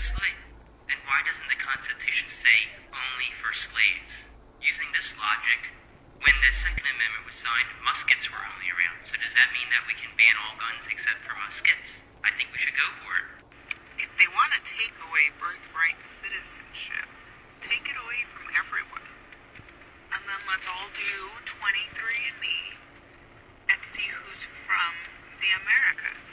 slave. Then why doesn't the Constitution say only for slaves? Using this logic, when the Second Amendment was signed, muskets were only around. So does that mean that we can ban all guns except for muskets? I think we should go for it. If they want to take away birthright citizenship, take it away from everyone. And then let's all do 23andMe and see who's from the Americas.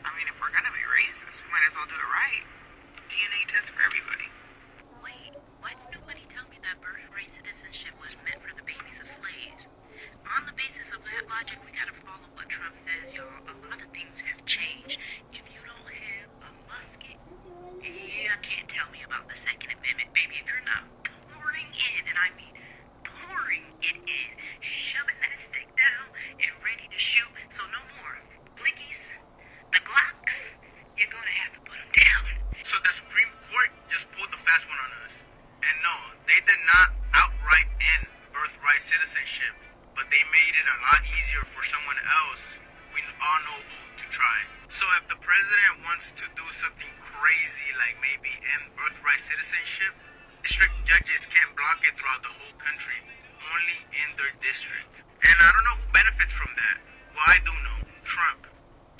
I mean, if we're going to be racist, we might as well do it right. DNA test for everybody. Wait, why did nobody tell me that birthright citizenship was meant for the babies of slaves? On the basis of that logic, we gotta follow what Trump says, y'all. A lot of things have changed. If you don't have a musket, yeah, can't tell me about the Second Amendment, baby. If you're not pouring in, and I mean pouring it in, shoving that stick down and ready to shoot, so no more blickies, the Glocks, you're gonna have to put them down. So the Supreme Court just pulled the fast one on us. And no, they did not outright end birthright citizenship, but they made it a lot easier for someone else, we all know who, to try. So if the president wants to do something crazy like maybe end birthright citizenship, district judges can't block it throughout the whole country, only in their district. And I don't know who benefits from that. Well, I do know. Trump.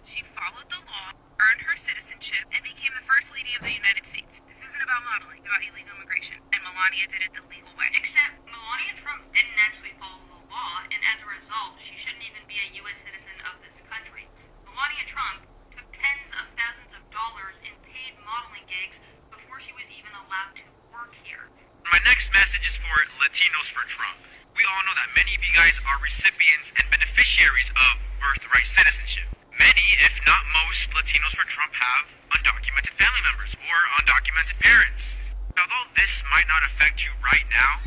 She followed the law, earned her citizenship, and became the first lady of the United States. This isn't about modeling, it's about illegal immigration. And Melania did it the legal way. Except Melania Trump didn't actually follow the law, and as a result, she shouldn't even be a U.S. citizen of this country. Melania Trump took tens of thousands of dollars in paid modeling gigs before she was even allowed to work here. My next message is for Latinos for Trump. We all know that many of you guys are recipients and beneficiaries of birthright citizenship. Many, if not most, Latinos for Trump have undocumented family members or undocumented parents. Although this might not affect you right now,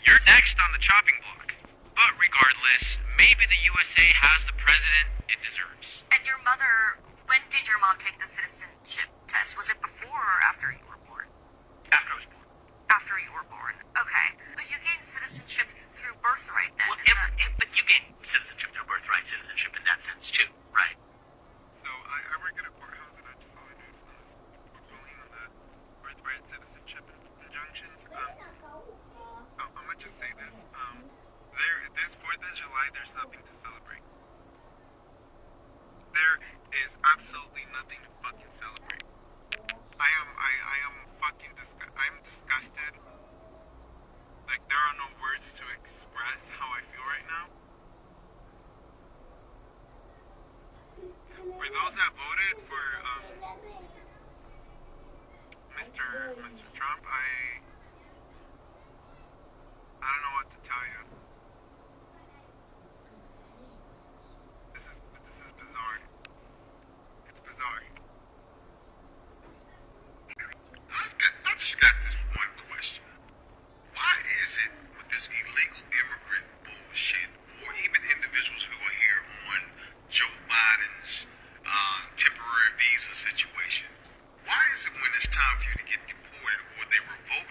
you're next on the chopping block. But regardless, maybe the USA has the president it deserves. And your mother, when did your mom take the citizenship test? Was it before or after you were born? After I was born. After you were born. Okay. But you gained citizenship through birthright then. Well, but you gain citizenship through birthright citizenship in that sense too, right? So I work at a courthouse, and I just saw a news ruling on the birthright citizenship injunctions. I'm gonna just say this. This 4th of July, there's nothing to celebrate. There is absolutely nothing to fucking celebrate. I am fucking I'm disgusted. Like, there are no words to express how I feel right now. For those that voted for Mr. Trump, I don't know what to tell you. This is bizarre. It's bizarre. I just got this one question. Why is it with this illegal immigrant bullshit, or even individuals who are here on Joe Biden's temporary visa situation, why is it when it's time for you to get deported or they revoke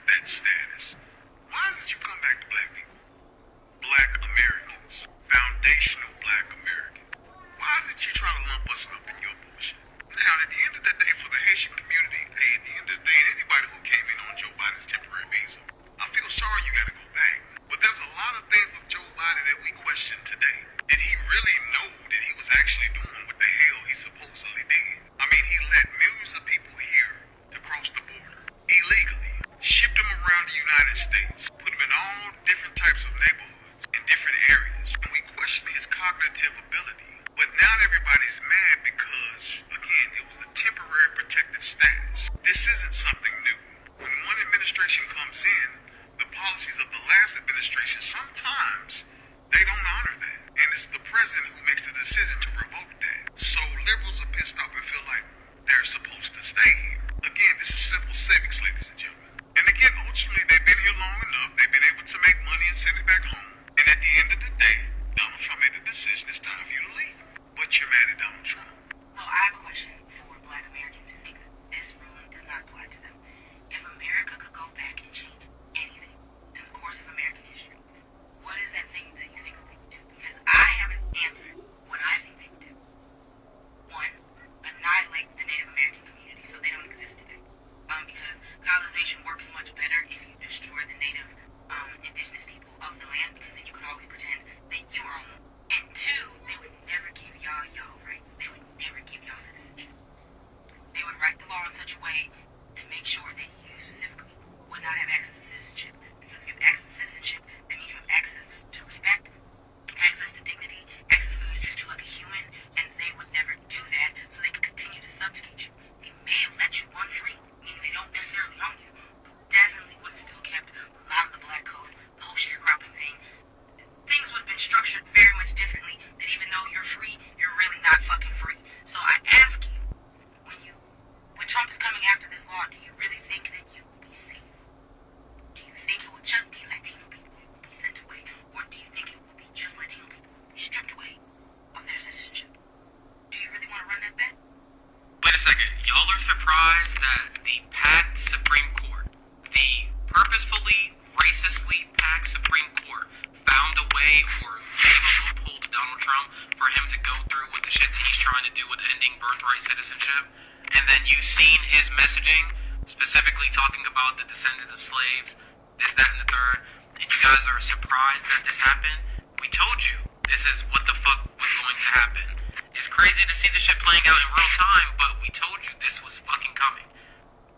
second. Y'all are surprised that the packed Supreme Court, the purposefully, racistly packed Supreme Court, found a way or gave a loophole to Donald Trump for him to go through with the shit that he's trying to do with ending birthright citizenship. And then you've seen his messaging, specifically talking about the descendants of slaves, this, that, and the third, and you guys are surprised that this happened. We told you this is what the fuck was going to happen. It's crazy to see this shit playing out in real time, but we told you this was fucking coming.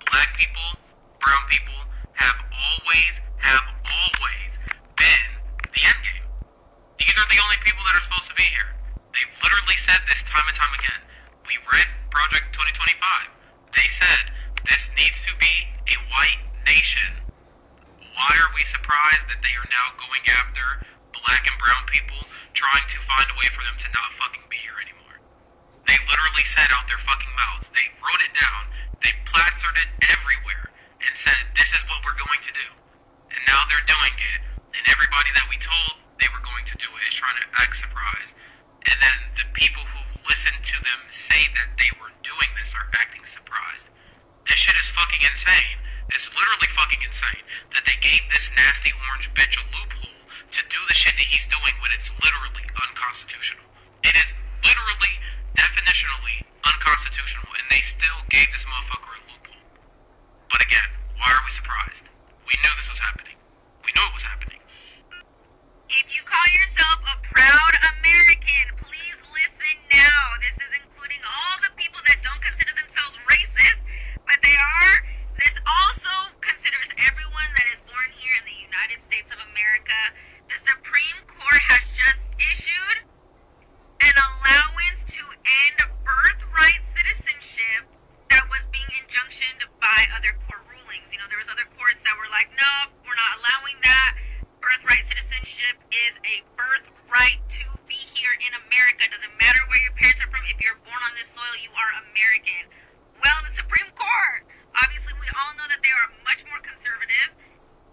Black people, brown people have always been the end game. These are the only people that are supposed to be here. They've literally said this time and time again. We read Project 2025. They said this needs to be a white nation. Why are we surprised that they are now going after black and brown people, trying to find a way for them to not fucking be here anymore? They literally said out their fucking mouths. They wrote it down. They plastered it everywhere and said, this is what we're going to do. And now they're doing it. And everybody that we told they were going to do it is trying to act surprised. And then the people who listened to them say that they were doing this are acting surprised. This shit is fucking insane. It's literally fucking insane that they gave this nasty orange bitch a loophole to do the shit that he's doing when it's literally unconstitutional. It is literally, definitionally unconstitutional, and they still gave this motherfucker a loophole. But again, why are we surprised? We knew this was happening. We knew it was happening. If you call yourself a proud American, please listen now. This is including all the people that don't consider themselves racist, but they are. This also considers everyone that is born here in the United States of America. The Supreme Court has just issued an allowance to end birthright citizenship that was being injunctioned by other court rulings. You know, there was other courts that were like, no, we're not allowing that. Birthright citizenship is a birthright to be here in America. Doesn't matter where your parents are from. If you're born on this soil, you are American. Well, the Supreme Court, obviously we all know that they are much more conservative.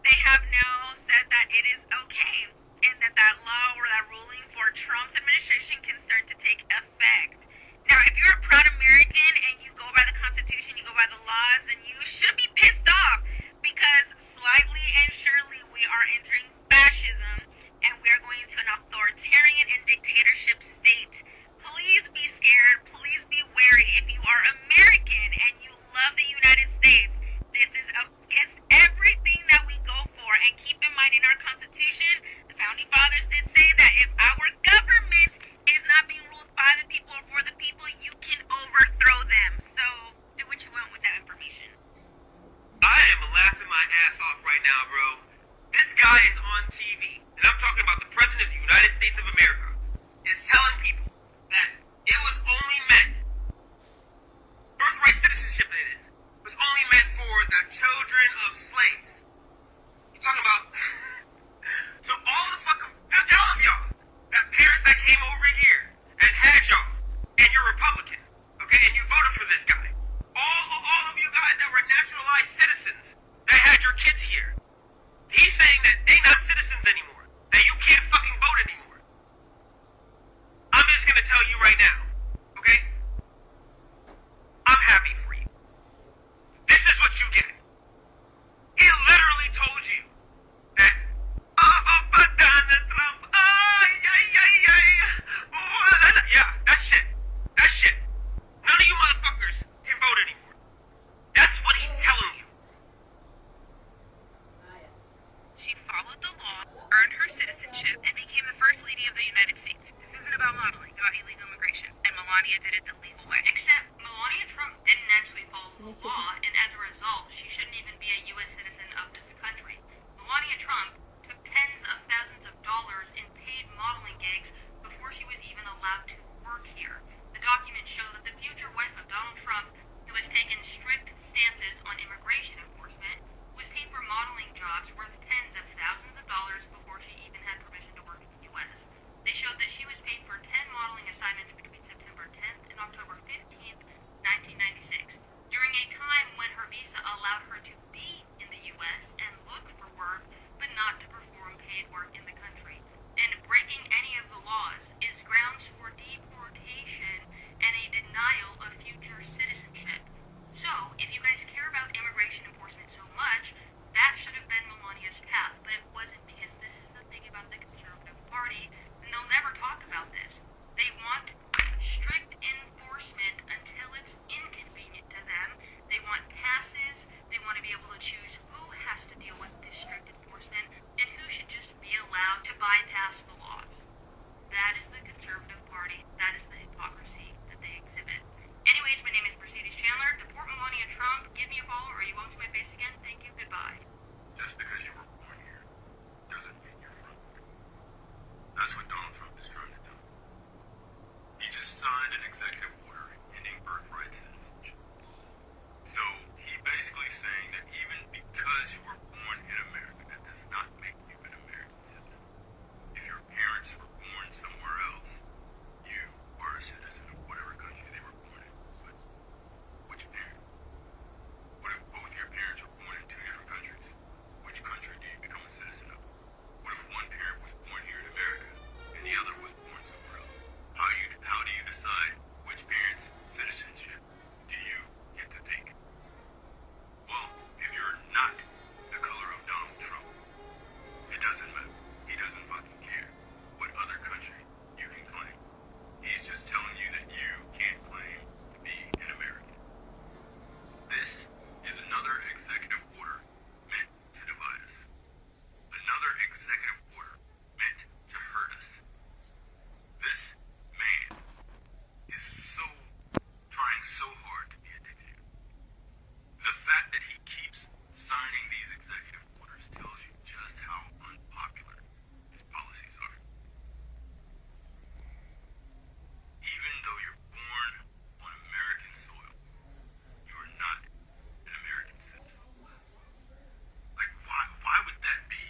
They have now said that it is okay and that that law or that ruling for Trump's administration can start to take effect. Now, if you're a proud American and you go by the Constitution, you go by the laws, then you should be pissed off because slightly and surely we are entering fascism and we are going into an authoritarian and dictatorship state. Please be scared. Please be wary. If you are American and you love the United States, this is against everything that we go for. And keep in mind, in our Constitution, the Founding Fathers did say that if our government is not being ruled by the people or for the people, you can overthrow them. So do what you want with that information. I am laughing my ass off right now, bro. This guy is on TV, and I'm talking about the President of the United States of America, is telling people that it was only meant, birthright citizenship that it is, was only meant for the children of slaves. He's talking about, so all the fucking, all of y'all, that parents that came over here and had y'all, and you're Republican, okay, and you voted for this guy. All of you guys that were naturalized citizens that had your kids here. He's saying that they not citizens anymore. That you can't fucking vote anymore. I'm just gonna tell you right now, okay? I'm happy for you. This is what you get. He literally told you that yeah, that shit. That shit. None of you motherfuckers can vote anymore. That's what he's telling you. She followed the law, earned her citizenship, and became the First Lady of the United States. This isn't about modeling, it's about illegal immigration. And Melania did it the legal way. Except Melania Trump didn't actually follow the law, and as a result, she shouldn't even be a U.S. citizen of this country. Melania Trump took tens of thousands of dollars in paid modeling gigs before she was even allowed to work here. The documents show that the future wife of Donald Trump, who has taken strict stances on immigration enforcement, was paid for modeling jobs worth tens of thousands of dollars before she even had permission to work in the U.S. They showed that she was paid for 10 modeling assignments between September 10th and October 15th, 1996, during a time when her visa allowed her to be in the U.S. and look for work, but not to perform paid work in the country. And breaking any of the laws is grounds for deportation executive order ending birthright citizenship. So he basically saying that even because you were born in America, that does not make you an American citizen. If your parents were born somewhere else, you are a citizen of whatever country they were born in. But which parent? What if both your parents were born in two different countries? Which country do you become a citizen of? What if one parent was born here in America and the other was born somewhere else? How do you decide which parent's citizenship do you get to take? Well, if you're not the color of Donald Trump, it doesn't matter. He doesn't fucking care what other country you can claim. He's just telling you that you can't claim to be an American. This is another executive order meant to divide us. Another executive order meant to hurt us. This man is trying so hard to be a dictator. The fact that he keeps signing these executive orders tells you just how unpopular his policies are. Even though you're born on American soil, you are not an American citizen. Like, why would that be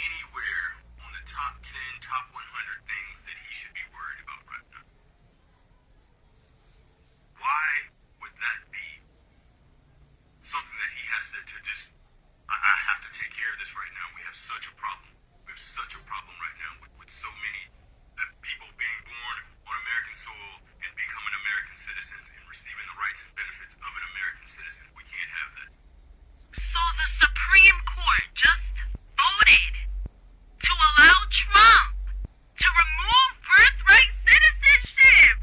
anywhere on the top 10, top 100 things that he should be worried about right now? Why would that be something that he has to just, I have to take care of this right now? We have such a problem. We have such a problem right now with so many people being born on American soil and becoming American citizens and receiving the rights and benefits of an American citizen. We can't have that. So the Supreme Court just voted to allow Trump to remove birthright citizenship.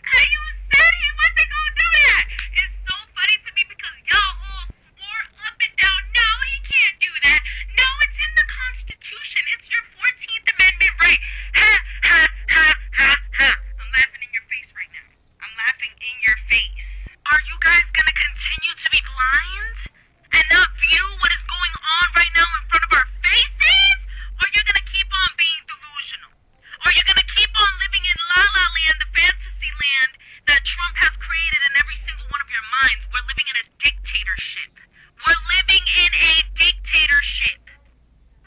And you said he wasn't gonna do that. It's so funny to me because y'all all swore up and down, no, he can't do that. No, it's in the Constitution. It's your 14th Amendment right. Ha, ha, ha, ha, ha. I'm laughing in your face right now. I'm laughing in your face. Are you guys gonna continue to be blind and not view what is going on right now in front of our faces? Or you're gonna keep on being delusional? Or you're gonna keep on living in La La Land, the fantasy land that Trump has created in every single one of your minds? We're living in a dictatorship. We're living in a dictatorship.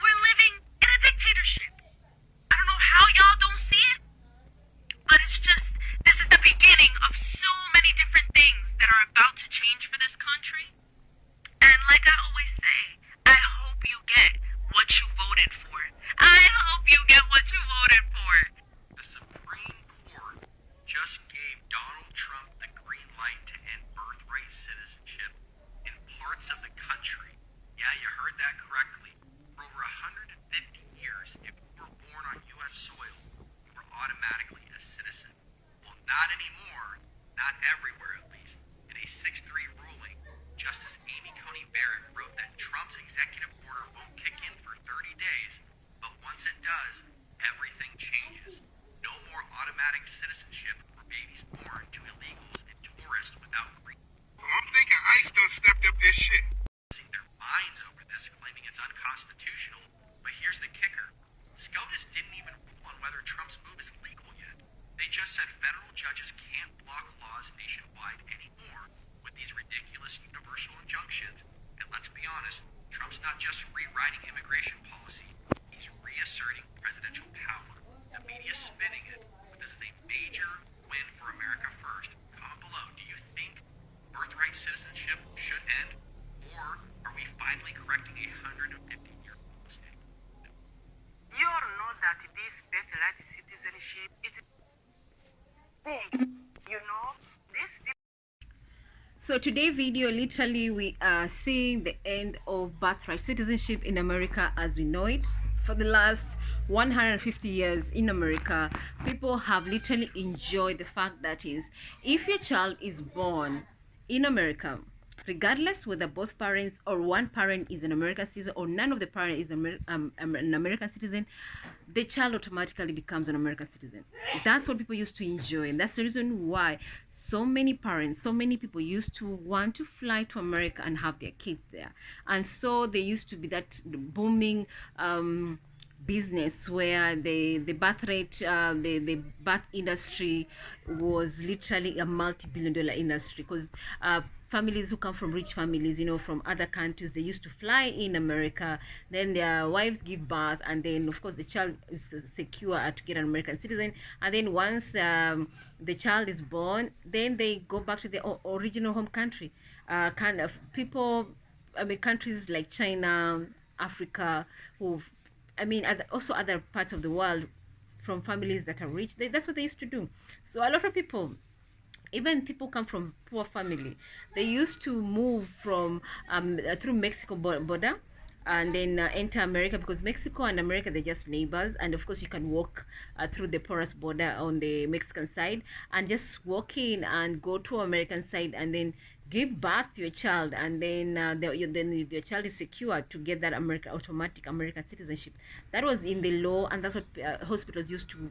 We're living in a dictatorship. I don't know how y'all don't see it, but it's just, this is the beginning of so many different things that are about to change for this country. And like I always say, I hope you get what you voted for. I hope you get what you voted for. The Supreme Court just gave Donald Trump the green light to end birthright citizenship in parts of the country. Yeah, you heard that correctly. For over 150 years, if you were born on U.S. soil, you were automatically a citizen. Well, not anymore. Not everywhere, at least. In a 6-3 ruling, Justice Amy Coney Barrett wrote that Trump's executive order won't kick in for 30 days, but once it does, everything changes. No more automatic citizenship for babies born to illegals and tourists without green. Well, I'm thinking ICE done stepped up their shit. Losing their minds over this, claiming it's unconstitutional. But here's the kicker. SCOTUS didn't even rule on whether Trump's move is legal yet. They just said federal judges can't block laws nationwide anymore with these ridiculous universal injunctions. And let's be honest, Trump's not just rewriting immigration policy, he's reasserting presidential power. The media's spinning it, but this is a major win for America first. Comment below, do you think birthright citizenship should end? Or are we finally correcting a 150-year-old mistake? You all know that this birthright citizenship is big. You know, these people. So today video, literally we are seeing the end of birthright citizenship in America as we know it. For the last 150 years in America, people have literally enjoyed the fact that is, if your child is born in America, regardless whether both parents or one parent is an American citizen or none of the parents is an American citizen, the child automatically becomes an American citizen. That's what people used to enjoy, and that's the reason why so many parents, so many people used to want to fly to America and have their kids there. And so there used to be that booming business where the birth rate, the birth industry was literally a multi-billion-dollar industry, because families who come from rich families, from other countries, they used to fly in America, then their wives give birth, and then of course the child is secure to get an American citizen, and then once the child is born, then they go back to their original home country. Kind of people, I mean, countries like China, Africa, who, I mean, also other parts of the world, from families that are rich, that's what they used to do. So a lot of people, even people come from poor family, they used to move from through Mexico border, and then enter America, because Mexico and America, they're just neighbors. And of course you can walk through the porous border on the Mexican side, and just walk in and go to American side, and then give birth to your child, and then then your child is secure to get that automatic American citizenship. That was in the law, and that's what hospitals used to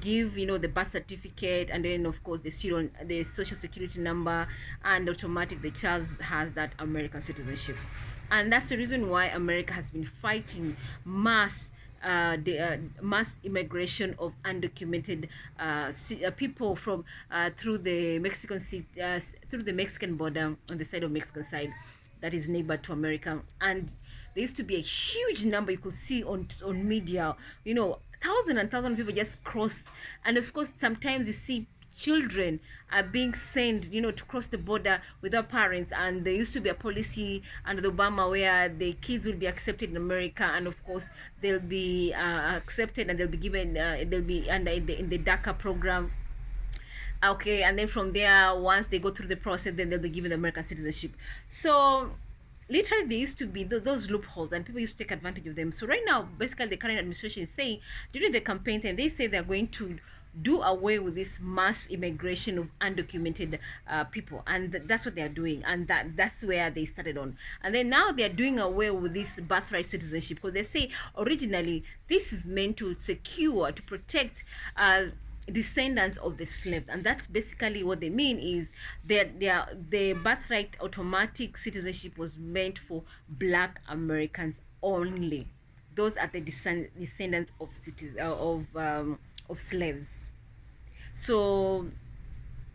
give the birth certificate, and then of course the social security number, and automatic the child has that American citizenship. And that's the reason why America has been fighting mass immigration of undocumented people from through the through the Mexican border, on the side of Mexican side, that is neighbor to America. And there used to be a huge number you could see on media, thousand and thousand people just cross. And of course sometimes you see children are being sent, to cross the border without parents. And there used to be a policy under the Obama where the kids will be accepted in America, and of course they'll be accepted, and they'll be given they'll be under in the DACA program. Okay, and then from there, once they go through the process, then they'll be given American citizenship. So literally there used to be those loopholes, and people used to take advantage of them. So right now, basically the current administration is saying, during the campaign time, they say they're going to do away with this mass immigration of undocumented people, and that's what they are doing, and that's where they started on. And then now they are doing away with this birthright citizenship, because they say originally this is meant to secure, to protect descendants of the slaves. And that's basically what they mean, is that the birthright automatic citizenship was meant for Black Americans only. Those are the descendants of of slaves. So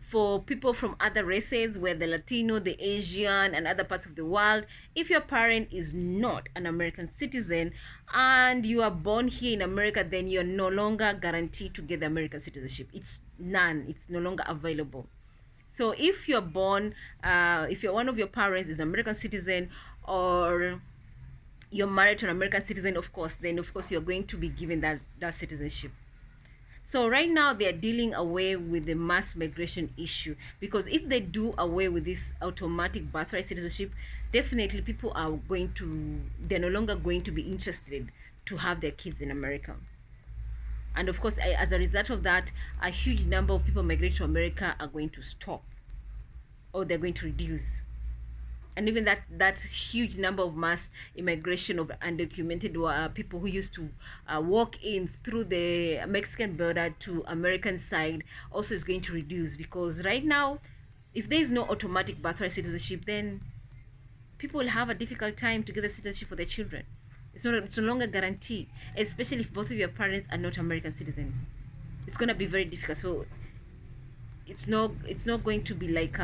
for people from other races, where the Latino, the Asian, and other parts of the world, if your parent is not an American citizen and you are born here in America, then you're no longer guaranteed to get the American citizenship. It's no longer available. So if you're born, if you're one of your parents is an American citizen, or you're married to an American citizen, of course, then of course you're going to be given that citizenship. So right now they are dealing away with the mass migration issue, because if they do away with this automatic birthright citizenship, definitely people are they're no longer going to be interested to have their kids in America. And of course, as a result of that, a huge number of people migrating to America are going to stop, or they're going to reduce. And even that huge number of mass immigration of undocumented people who used to walk in through the Mexican border to American side also is going to reduce, because right now, if there is no automatic birthright citizenship, then people will have a difficult time to get the citizenship for their children. It's no longer guaranteed, especially if both of your parents are not American citizens. It's going to be very difficult. So it's not going to be like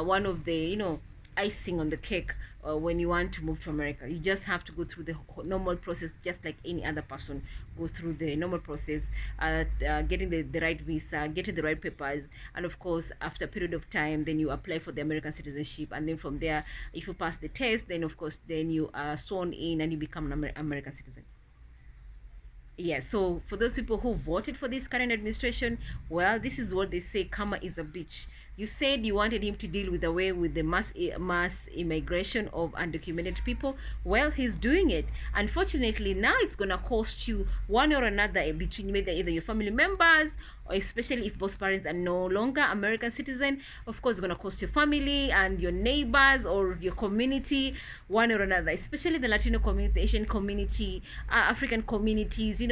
one of the icing on the cake when you want to move to America. You just have to go through the normal process, just like any other person goes through the normal process, getting the right visa, getting the right papers, and of course after a period of time, then you apply for the American citizenship. And then from there, if you pass the test, then of course then you are sworn in and you become an American citizen. Yeah, so for those people who voted for this current administration, well, this is what they say: karma is a bitch. You said you wanted him to deal with the mass immigration of undocumented people. Well, he's doing it. Unfortunately, now it's gonna cost you one or another, between either your family members, or especially if both parents are no longer American citizen. Of course, it's gonna cost your family and your neighbors or your community one or another, especially the Latino community, the Asian community, African communities.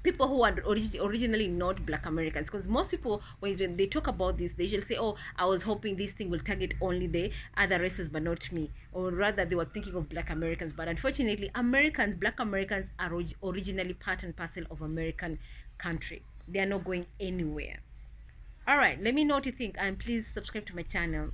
people who are originally not black Americans, because most people, when they talk about this, they usually say, oh, I was hoping this thing will target only the other races but not me, or rather they were thinking of black Americans. But unfortunately, black Americans are originally part and parcel of American country. They are not going anywhere. All right, let me know what you think, and please subscribe to my channel.